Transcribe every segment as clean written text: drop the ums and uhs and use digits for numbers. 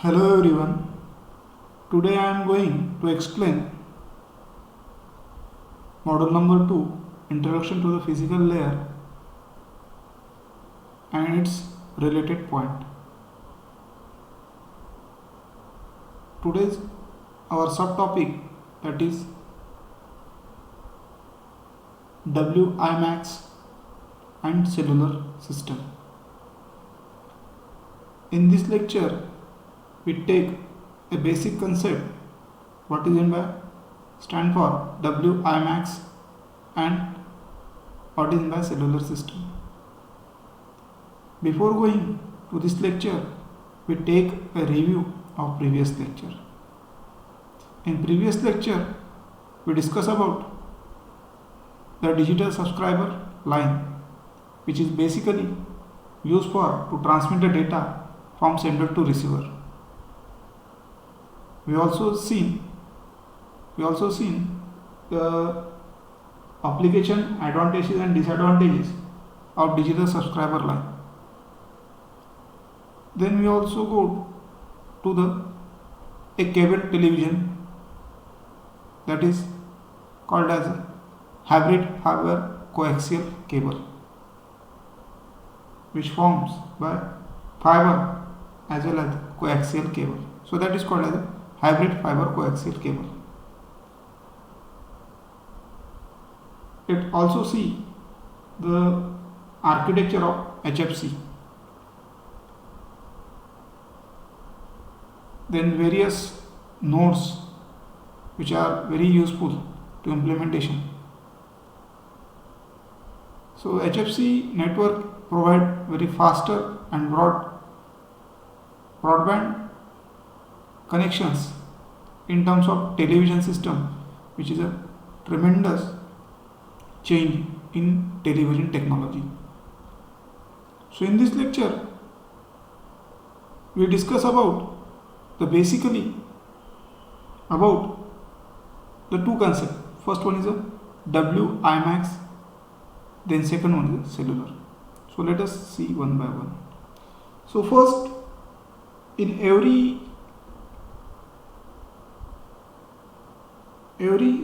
Hello everyone. Today I am going to explain model number 2, Introduction to the Physical Layer and its related point. Today's our subtopic, that is WiMAX and cellular system. In this lecture we take a basic concept, what is meant by stand for WiMAX and what is meant by cellular system. Before going to this lecture, we take a review of previous lecture. In previous lecture, we discuss about the digital subscriber line, which is basically used for to transmit the data from sender to receiver. We also seen the application advantages and disadvantages of digital subscriber line. Then we also go to a cable television, that is called as hybrid fiber coaxial cable, which forms by fiber as well as coaxial cable. So that is called as a hybrid fiber coaxial cable. It also see the architecture of HFC. Then various nodes which are very useful to implementation. So HFC network provide very faster and broadband connections in terms of television system, which is a tremendous change in television technology. So in this lecture we discuss about basically about the two concepts. First one is a WiMAX, then second one is a cellular. So let us see one by one. So first, in every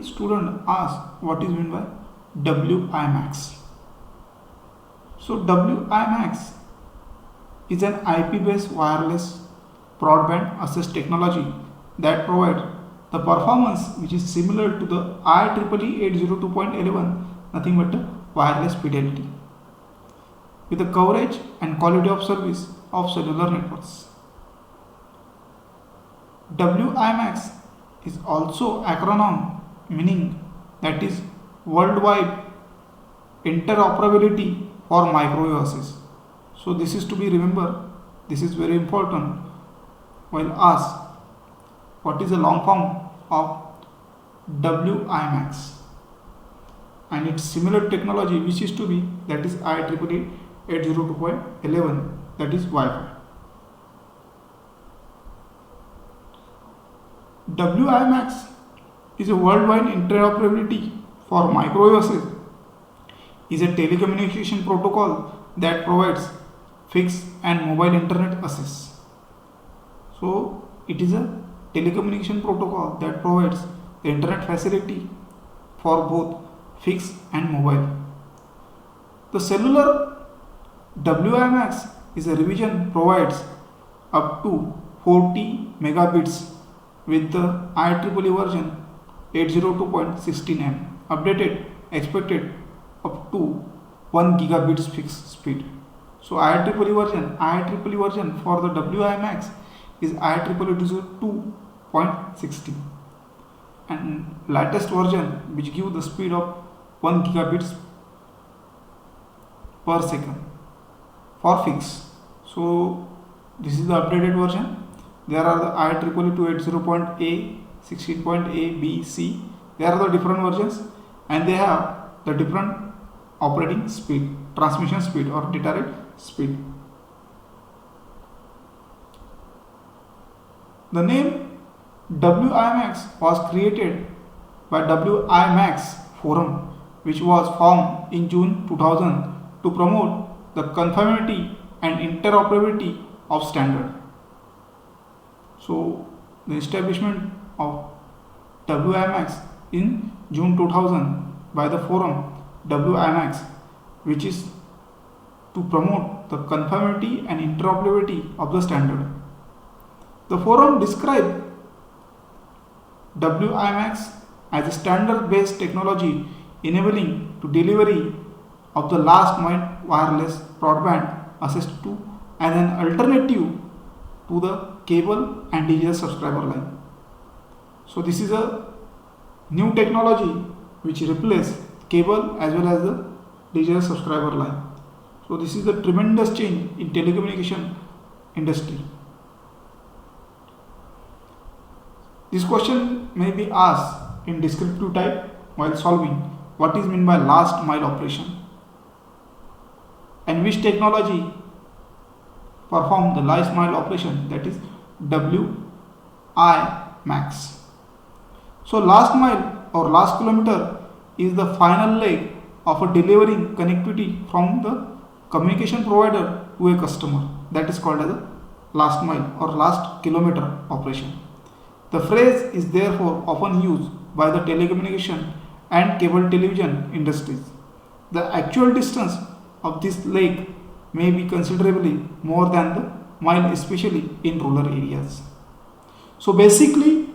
student asks what is meant by WiMAX. So WiMAX is an IP-based wireless broadband access technology that provides the performance which is similar to the IEEE 802.11, nothing but the wireless fidelity, with the coverage and quality of service of cellular networks. WiMAX is also acronym, meaning that is worldwide interoperability for microwave access. So this is to be remembered. This is very important while asked what is the long form of WiMAX and its similar technology which is to be, that is IEEE 802.11, that is Wi-Fi. WiMAX is a worldwide interoperability for microwave access, is a telecommunication protocol that provides fixed and mobile internet access. So it is a telecommunication protocol that provides the internet facility for both fixed and mobile. The cellular WiMAX is a revision provides up to 40 megabits with the IEEE version 802.16m, updated expected up to 1 gigabits fixed speed. So IEEE version for the WiMAX is IEEE 2.60, and latest version which give the speed of 1 gigabits per second for fixed. So this is the updated version. There are the IEEE 280.A, 16.A, B, C. There are the different versions and they have the different operating speed, transmission speed or data rate speed. The name WiMAX was created by WiMAX Forum, which was formed in June 2000 to promote the conformity and interoperability of standard. So the establishment of WIMAX in June 2000 by the forum WIMAX, which is to promote the conformity and interoperability of the standard. The forum described WIMAX as a standard-based technology enabling to delivery of the last mile wireless broadband access to as an alternative to the cable and digital subscriber line. So this is a new technology which replaces cable as well as the digital subscriber line. So this is a tremendous change in telecommunication industry. This question may be asked in descriptive type while solving what is meant by last mile operation and which technology perform the last mile operation, that is WIMAX. So last mile or last kilometer is the final leg of a delivering connectivity from the communication provider to a customer, that is called as a last mile or last kilometer operation. The phrase is therefore often used by the telecommunication and cable television industries. The actual distance of this leg may be considerably more than the mile, especially in rural areas. So basically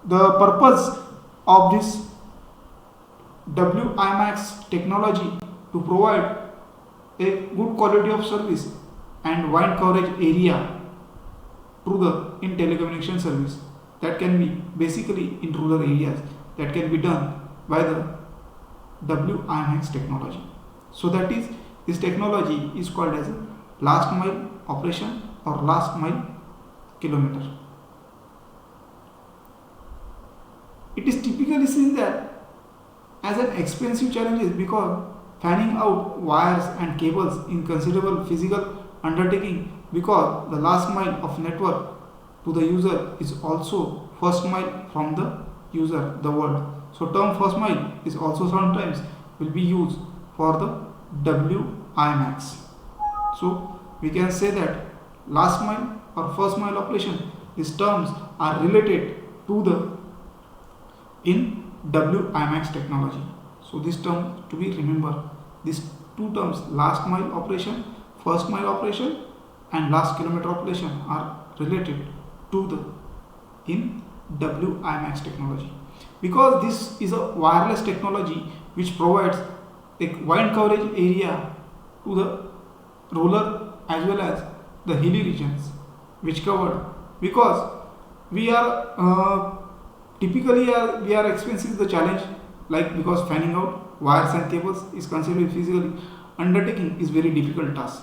the purpose of this WIMAX technology to provide a good quality of service and wide coverage area through the in telecommunication service, that can be basically in rural areas, that can be done by the WIMAX technology. So that is, this technology is called as a last mile operation or last mile kilometer. It is typically seen that as an expensive challenge because fanning out wires and cables in considerable physical undertaking, because the last mile of network to the user is also first mile from the user, the world. So term first mile is also sometimes will be used for the WIMAX. So we can say that last mile or first mile operation, these terms are related to the in WIMAX technology. So this term to be remembered. These two terms, last mile operation, first mile operation and last kilometer operation, are related to the in WIMAX technology, because this is a wireless technology which provides a wide coverage area to the rural as well as the hilly regions which covered, because we are typically we are experiencing the challenge, like because fanning out wires and cables is considered physically undertaking is very difficult task,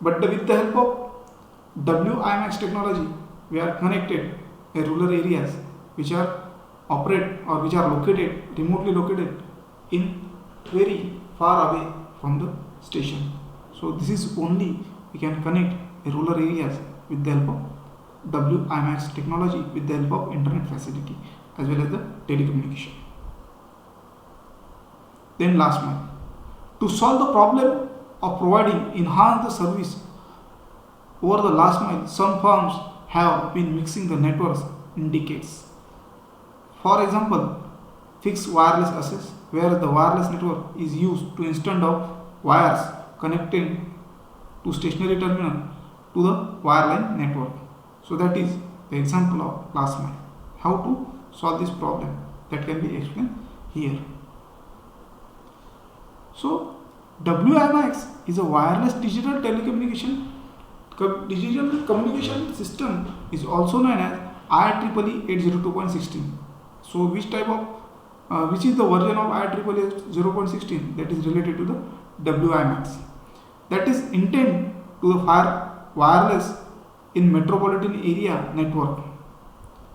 but with the help of WIMAX technology we are connected in rural areas which are operate or which are located remotely located in very far away from the station. So this is only we can connect rural areas with the help of WIMAX technology, with the help of internet facility as well as the telecommunication. Then last mile. To solve the problem of providing enhanced service over the last mile, some firms have been mixing the networks in decades. For example, fixed wireless access, where the wireless network is used to instead of wires connecting to stationary terminal to the wireline network. So that is the example of last mile. How to solve this problem, that can be explained here. So WIMAX is a wireless digital communication system, is also known as IEEE 802.16. So which is the version of IEEE 0.16 that is related to the WIMAX, that is intended to the wireless in metropolitan area network.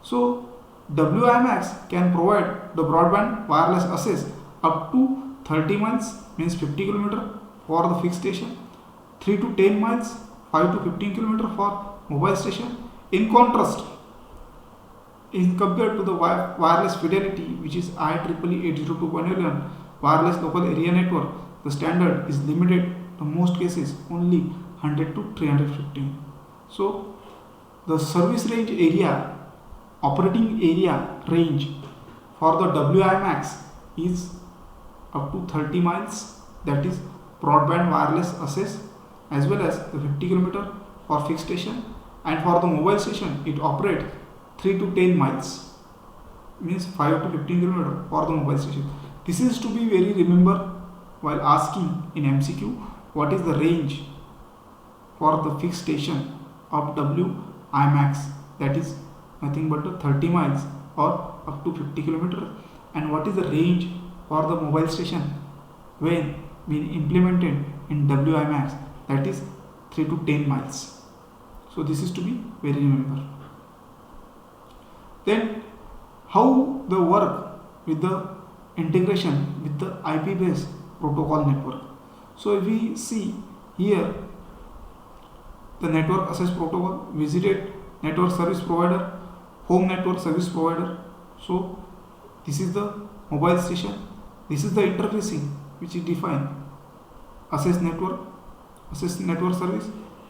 So WIMAX can provide the broadband wireless access up to 30 miles, means 50 km for the fixed station, 3 to 10 miles, 5 to 15 km for mobile station. In contrast, in compared to the wireless fidelity, which is IEEE 802.11 wireless local area network, the standard is limited to most cases only 100 to 315. So the service range area, operating area range for the WiMAX is up to 30 miles, that is broadband wireless access, as well as the 50 km for fixed station, and for the mobile station it operates 3 to 10 miles, means 5 to 15 km for the mobile station. This is to be very remember while asking in MCQ what is the range for the fixed station of WiMAX, that is nothing but the 30 miles or up to 50 km, and what is the range for the mobile station when being implemented in WiMAX, that is 3 to 10 miles. So this is to be very remember. Then how the work with the integration with the IP based protocol network. So if we see here the network access protocol, visited network service provider, home network service provider. So this is the mobile station, this is the interfacing which is defined, access network service.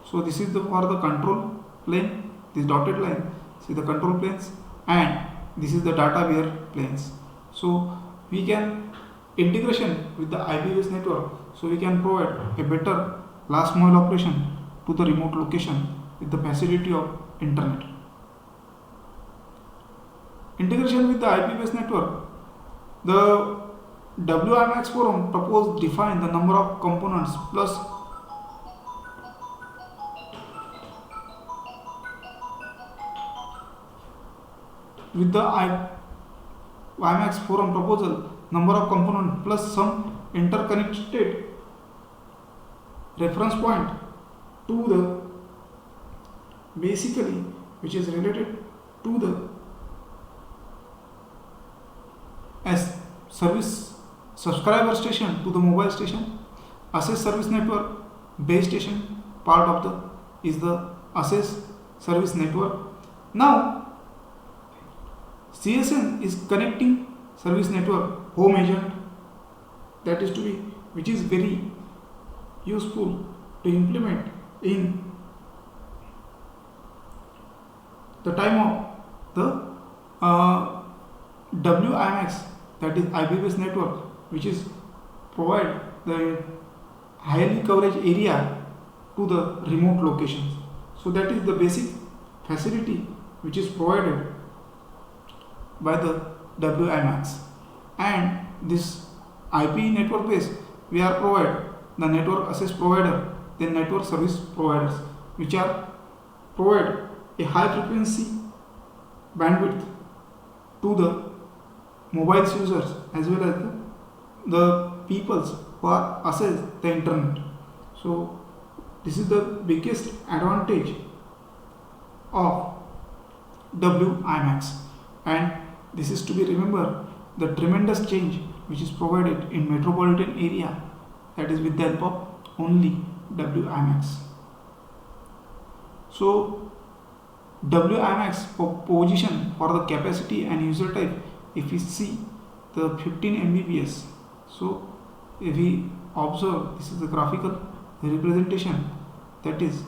So this is the for the control plane, this dotted line, see the control planes, and this is the data bearer planes. So we can integration with the IP based network, so we can provide a better last mile operation to the remote location with the facility of internet. Integration with the IP based network, the WiMAX forum proposed define the number of components plus with the WiMAX forum proposal number of components plus some interconnected reference point to the basically which is related to the as service subscriber station to the mobile station, access service network base station part of the is the access service network. Now CSN is connecting service network home agent, that is to be which is very useful to implement in the time of the WiMAX, that is IP based network, which is provide the highly coverage area to the remote locations. So that is the basic facility which is provided by the WiMAX, and this IP network base we are provide the network access provider, then network service providers, which are provide a high frequency bandwidth to the mobile users as well as the peoples who are access the internet. So this is the biggest advantage of WiMAX, and this is to be remember the tremendous change which is provided in metropolitan area, that is with the help of only WiMAX. So WiMAX position for the capacity and user type, if we see the 15 Mbps. So if we observe, this is the graphical representation, that is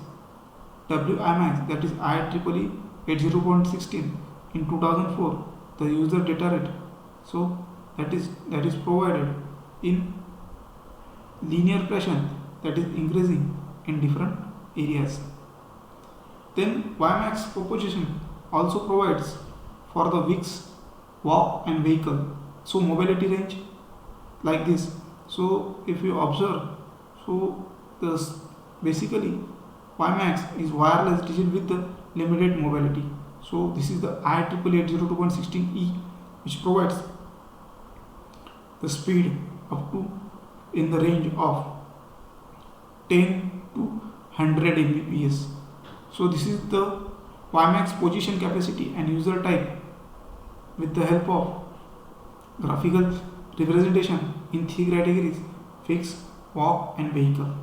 WiMAX, that is IEEE 80.16 in 2004, the user data rate. So that is provided in linear fashion, that is increasing in different areas. Then WiMAX proposition also provides for the VIX, walk and vehicle. So mobility range like this. So if you observe, so this basically WiMAX is wireless digital with the limited mobility. So this is the IEEE 802.16e, which provides the speed up to in the range of 10 to 100 Mbps. So this is the WiMAX position capacity and user type with the help of graphical representation in 3 categories: fixed, walk and vehicle.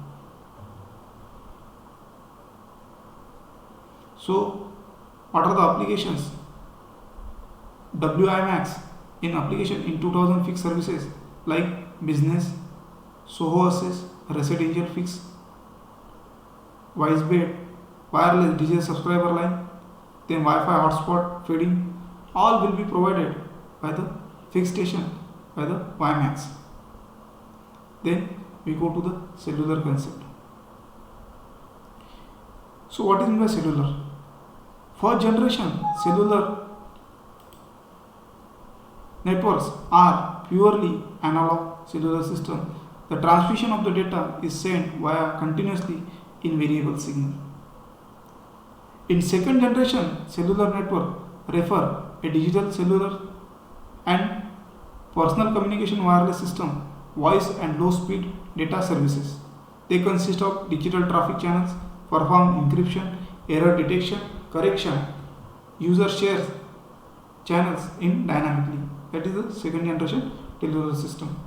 So what are the applications? WiMAX in application in 2000 fixed services like business, SOHO access, residential fixed, wideband, wireless digital subscriber line, then Wi-Fi hotspot feeding, all will be provided by the fixed station, by the WiMAX. Then we go to the cellular concept. So what is meant by cellular? First generation cellular networks are purely analog cellular system. The transmission of the data is sent via continuously invariable signal. In second generation cellular network refer a digital cellular and personal communication wireless system, voice and low speed data services. They consist of digital traffic channels, perform encryption, error detection, correction, user shares channels in dynamically. That is the second generation cellular system.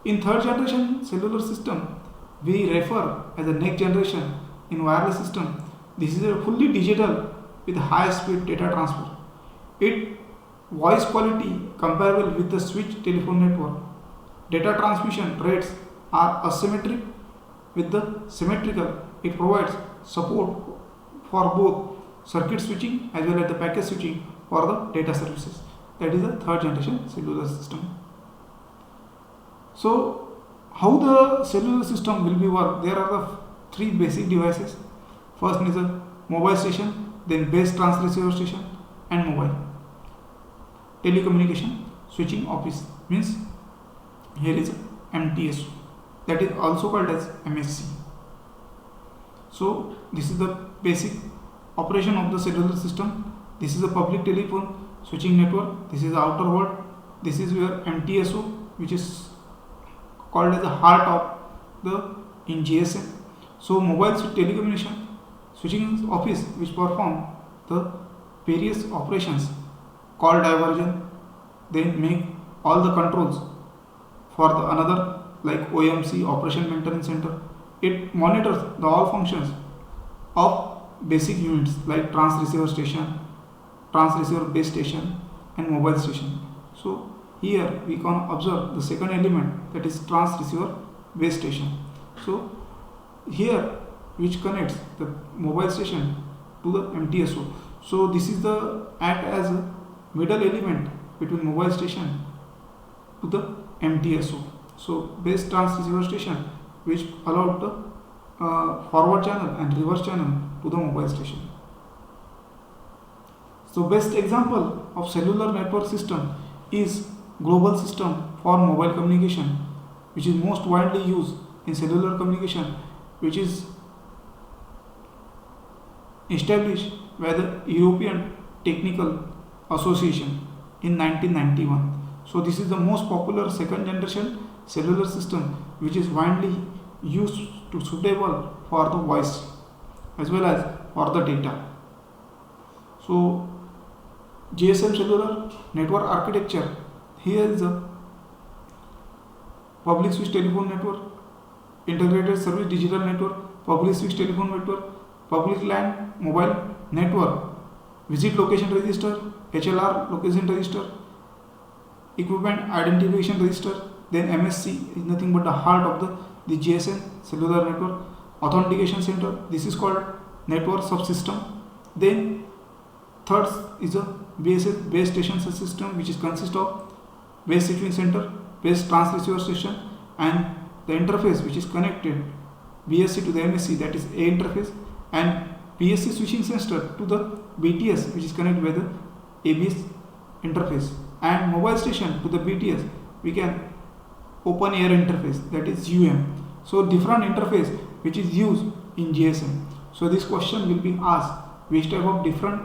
In third generation cellular system, we refer as the next generation in wireless system. This is a fully digital with high speed data transfer. It voice quality comparable with the switch telephone network. Data transmission rates are asymmetric with the symmetrical. It provides support for both circuit switching as well as the packet switching for the data services. That is the third generation cellular system. So how the cellular system will be work? There are the three basic devices. First is a mobile station, then base transceiver station and mobile telecommunication switching office, means here is MTSO, that is also called as MSC. So this is the basic operation of the cellular system. This is a public telephone switching network. This is the outer world. This is where MTSO, which is called as the heart of the in GSM. So mobile telecommunication switching office which perform the various operations, call diversion, then make all the controls for the another like OMC, operation maintenance center. It monitors the all functions of basic units like transceiver station, transceiver base station and mobile station. So here we can observe the second element, that is transceiver base station. So here which connects the mobile station to the MTSO. So this is the act as a middle element between mobile station to the MTSO. So base transceiver station which allowed the forward channel and reverse channel to the mobile station. So best example of cellular network system is global system for mobile communication, which is most widely used in cellular communication, which is established by the European Technical Association in 1991. So this is the most popular second generation cellular system which is widely used to suitable for the voice as well as for the data. So GSM cellular network architecture, here is the public switch telephone network, integrated service digital network, public switch telephone network, public LAN mobile network, visit location register, HLR location register, equipment identification register. Then MSC is nothing but the heart of the GSM cellular network, authentication center. This is called network subsystem. Then third is a base station subsystem, which is consist of base switching center, base transceiver station and the interface which is connected BSC to the MSC, that is A interface, and BSC switching center to the BTS which is connected by the ABS interface, and mobile station to the BTS we can open air interface, that is UM. So different interface which is used in GSM. So this question will be asked, which type of different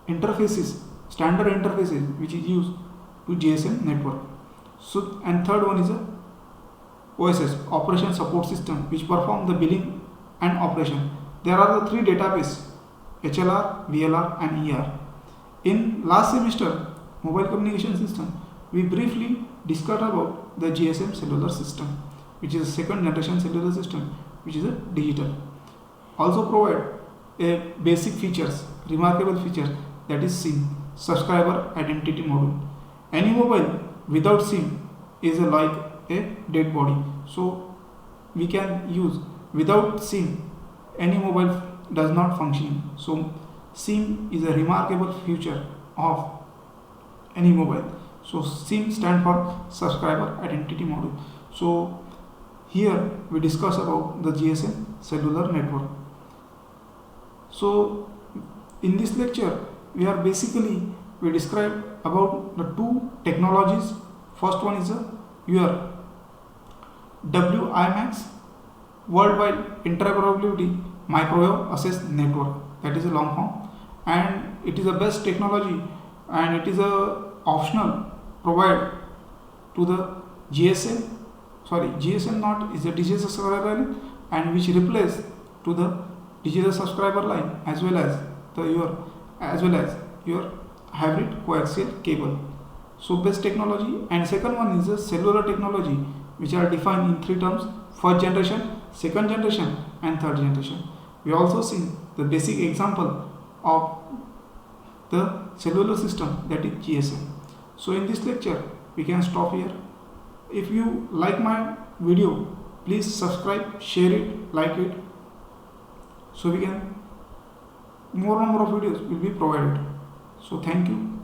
interfaces, standard interfaces which is used to GSM network. So and third one is a OSS, operation support system, which perform the billing and operation. There are the three databases, HLR, VLR and ER. In last semester mobile communication system, we briefly discussed about the GSM cellular system, which is a second generation cellular system, which is a digital. Also provide a basic features, remarkable features, that is SIM, subscriber identity module. Any mobile without SIM is like a dead body. So we can use without SIM, any mobile does not function. So SIM is a remarkable feature of any mobile. So SIM stand for subscriber identity module. So here we discuss about the GSM cellular network. So in this lecture we describe about the two technologies. First one is your WiMAX, Worldwide Interoperability Microwave Access Network, that is a long form, and it is the best technology and it is a optional provided to the GSM not is a digital subscriber line, and which replace to the digital subscriber line as well as your hybrid coaxial cable. So best technology. And second one is a cellular technology, which are defined in three terms: first generation, second generation, and third generation. We also see the basic example of the cellular system, that is GSM. So in this lecture we can stop here. If you like my video, please subscribe, share it, like it, so we can more and more of videos will be provided. So thank you.